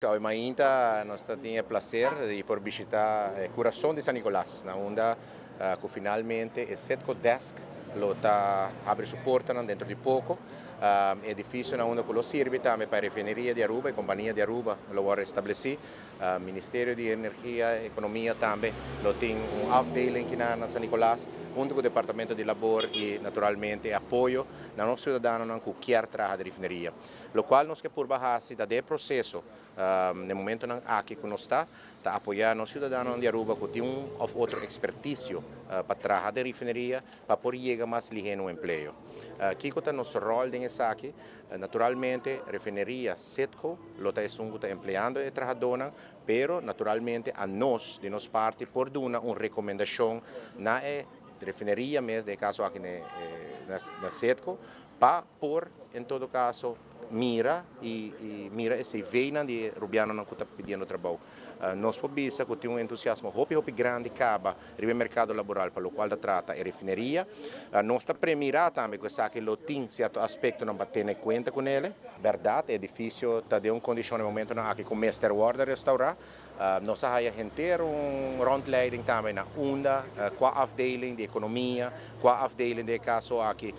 Hoy ainda nós temos o prazer de por visitar Coração de San Nicolás, na onda que finalmente é Setco Desk lo está abre suporte dentro di poco. Edifício na onda que lo serve também para a refineria de Aruba e companhia de Aruba lo vuole restabelecer. Ministério de Energia e Economia também lo tem afdeling aqui na San Nicolás, junto com o Departamento de Labor e naturalmente apoio na nossa cidadãos que quer trabalhar de refineria. Lo qual nós que por baixar da de processo no momento aqui que nós está apoiando os cidadãos de Aruba que tem ou outro expertício para trabalhar de refineria para poder chegar mais ligado no emprego. Aqui que está nosso rol nesse aqui, naturalmente refineria Setco lo está empregando e trabalhando, pero naturalmente a nós de nossa parte por dar uma recomendação na refineria mesmo, no caso aqui na Setco, para por em todo caso mira e se veem de rubiano não está pedindo trabalho. Nós podemos que tem entusiasmo hopi grande acaba no mercado laboral para o qual trata a refineria. Nós está premirar também que sabe que tem certo aspecto não bater em conta com ele. Verdade, é difícil tá de condição no momento não aqui com Master Order restaurar. Nós há inteiro rondleiding também na onda com a afdeling de economia, com a afdeling de caso aqui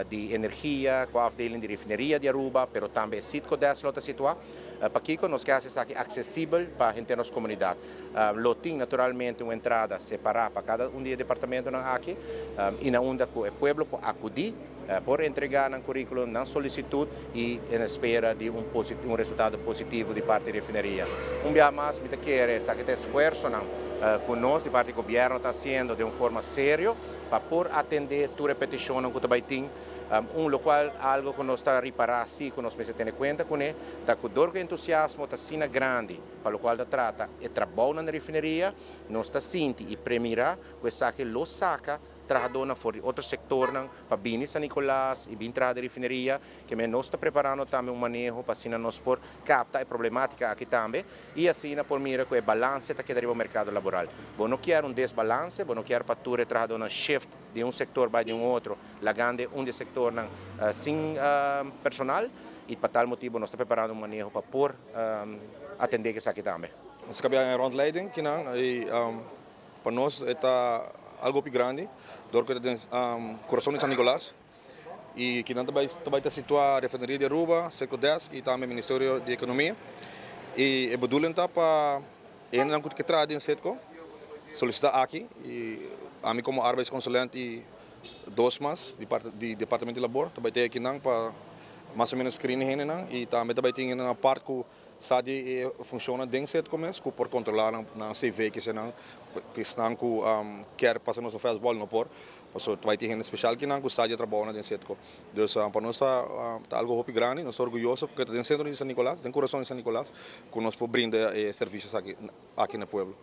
de energia, com a afdeling de refineria de Aruba, pero também Setco Desk lo está situado para que nós queremos aqui acessível para a gente nossa comunidade. Lo tem naturalmente uma entrada separada para cada dos departamentos aqui e na onda que o povo pode acudir por entregar um currículo na solicitude e em espera de resultado positivo de parte da refineria. Dia mais, me quer que esforço que nós, de parte do governo, está fazendo de uma forma séria para por atender a repetição que também tem. Local algo que nós está a reparar, sim, que nós precisamos ter em conta com ele, está com o entusiasmo está sendo grande, para o qual trata e trabalha na refineria, nós está sentindo e premirar que lo saca trabalhando fora outro setor para vir San Nicolás e vir entrar da refineria, que nós está preparando também manejo para assim nós por captar a problemática aqui também e assim por mirar que o balanço está que deriva o mercado laboral. Bom, não quer desbalance, bom, não quer para tu trabalhar na shift de sector para de outro, lagando de sector sem personal e para tal motivo nós está preparando manejo para por atender que aqui também. Nós acabamos em rondleiding que não e para nós está algo grande, do que tem Coração de San Nicolás e que também está situada a refineria de Aruba, Setco Desk e também o Ministério de Economia e bedoeling para não que traz em Setco solicitar aqui e a mim como arbeidsconsulente e dois mais de Departamento de Labor também tem aqui não para mais ou menos screening e também tem uma parte que sabe funciona dentro do Setco mesmo por controlar na CV que estão quer passar no fastball no por porque vai ter gente especial que não sabe trabalhar dentro do Setco. Então para nós está algo muito grande, nós estamos orgulhosos porque dentro do centro de San Nicolás, dentro do coração de San Nicolás, que nós podemos brindar serviços aqui no pueblo.